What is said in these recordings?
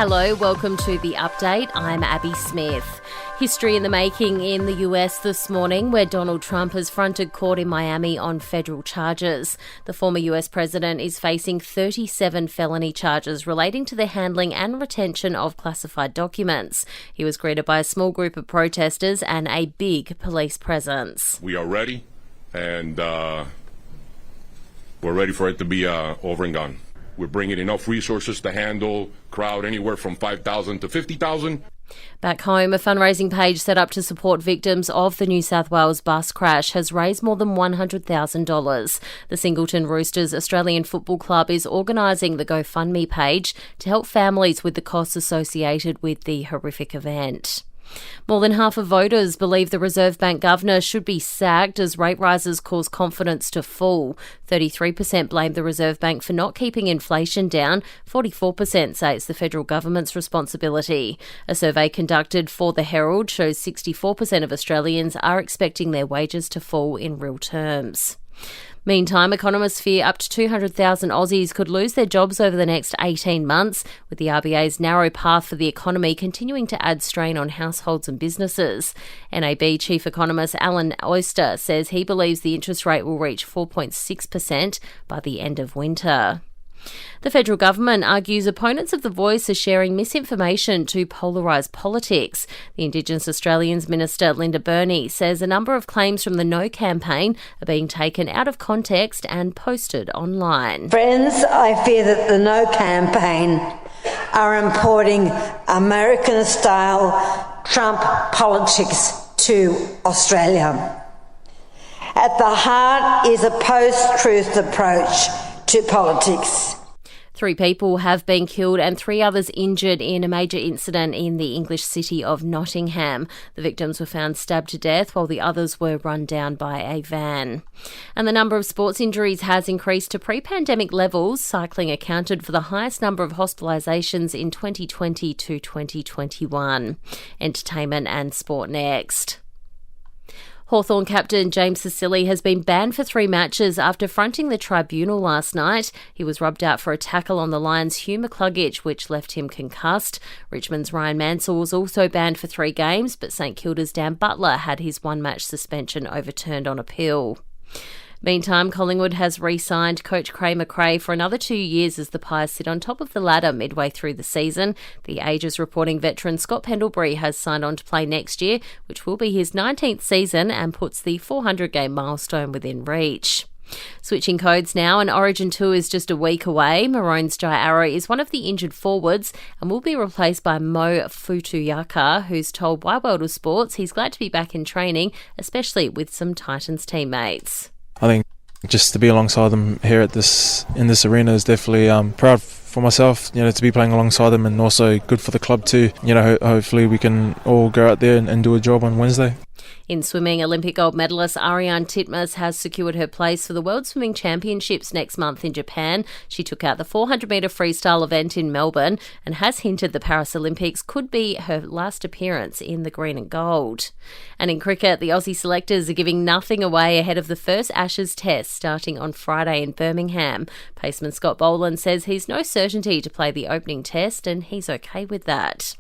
Hello, welcome to The Update. I'm Abby Smith. History in the making in the US this morning, where Donald Trump has fronted court in Miami on federal charges. The former US president is facing 37 felony charges relating to the handling and retention of classified documents. He was greeted by a small group of protesters and a big police presence. We are ready, and we're ready for it to be over and gone. We're bringing enough resources to handle crowd anywhere from 5,000 to 50,000. Back home, a fundraising page set up to support victims of the New South Wales bus crash has raised more than $100,000. The Singleton Roosters Australian Football Club is organising the GoFundMe page to help families with the costs associated with the horrific event. More than half of voters believe the Reserve Bank governor should be sacked as rate rises cause confidence to fall. 33% blame the Reserve Bank for not keeping inflation down. 44% say it's the federal government's responsibility. A survey conducted for The Herald shows 64% of Australians are expecting their wages to fall in real terms. Meantime, economists fear up to 200,000 Aussies could lose their jobs over the next 18 months, with the RBA's narrow path for the economy continuing to add strain on households and businesses. NAB Chief Economist Alan Oyster says he believes the interest rate will reach 4.6% by the end of winter. The federal government argues opponents of The Voice are sharing misinformation to polarise politics. The Indigenous Australians Minister Linda Burney says a number of claims from the No campaign are being taken out of context and posted online. Friends, I fear that the No campaign are importing American-style Trump politics to Australia. At the heart is a post-truth approach to politics. 3 people have been killed and 3 others injured in a major incident in the English city of Nottingham. The victims were found stabbed to death while the others were run down by a van. And the number of sports injuries has increased to pre-pandemic levels. Cycling accounted for the highest number of hospitalisations in 2020 to 2021. Entertainment and sport next. Hawthorn captain James Sicily has been banned for 3 matches after fronting the tribunal last night. He was rubbed out for a tackle on the Lions' Hugh McCluggage, which left him concussed. Richmond's Ryan Mansell was also banned for 3 games, but St Kilda's Dan Butler had his 1-match suspension overturned on appeal. Meantime, Collingwood has re-signed coach Craig McRae for another 2 years as the Pies sit on top of the ladder midway through the season. The Ages reporting veteran Scott Pendlebury has signed on to play next year, which will be his 19th season and puts the 400-game milestone within reach. Switching codes now, an Origin tour is just a week away. Maroon's Jai Arrow is one of the injured forwards and will be replaced by Mo Futuyaka, who's told Wide World of Sports he's glad to be back in training, especially with some Titans teammates. I think just to be alongside them here in this arena is definitely proud for myself, to be playing alongside them, and also good for the club too. Hopefully we can all go out there and do a job on Wednesday. In swimming, Olympic gold medalist Ariane Titmus has secured her place for the World Swimming Championships next month in Japan. She took out the 400-metre freestyle event in Melbourne and has hinted the Paris Olympics could be her last appearance in the green and gold. And in cricket, the Aussie selectors are giving nothing away ahead of the first Ashes test starting on Friday in Birmingham. Paceman Scott Boland says he's no certainty to play the opening test and he's okay with that.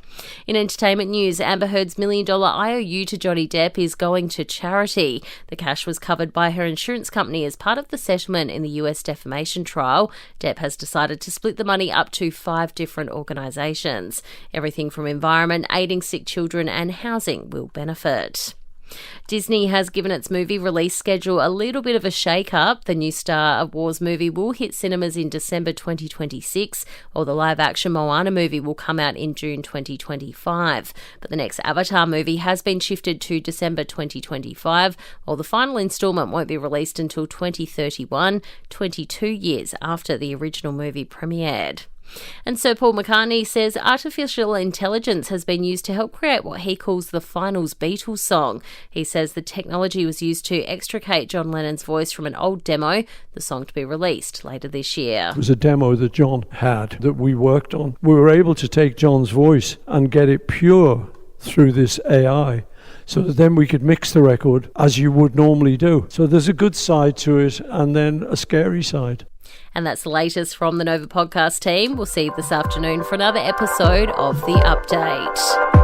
In entertainment news, Amber Heard's $1 million IOU to Johnny Depp is going to charity. The cash was covered by her insurance company as part of the settlement in the US defamation trial. Depp has decided to split the money up to 5 different organisations. Everything from environment, aiding sick children and housing will benefit. Disney has given its movie release schedule a little bit of a shake-up. The new Star Wars movie will hit cinemas in December 2026, while the live-action Moana movie will come out in June 2025. But the next Avatar movie has been shifted to December 2025, while the final instalment won't be released until 2031, 22 years after the original movie premiered. And Sir Paul McCartney says artificial intelligence has been used to help create what he calls the Finals Beatles song. He says the technology was used to extricate John Lennon's voice from an old demo, the song to be released later this year. It was a demo that John had that we worked on. We were able to take John's voice and get it pure through this AI, so that then we could mix the record as you would normally do. So there's a good side to it and then a scary side. And that's the latest from the Nova podcast team. We'll see you this afternoon for another episode of The Update.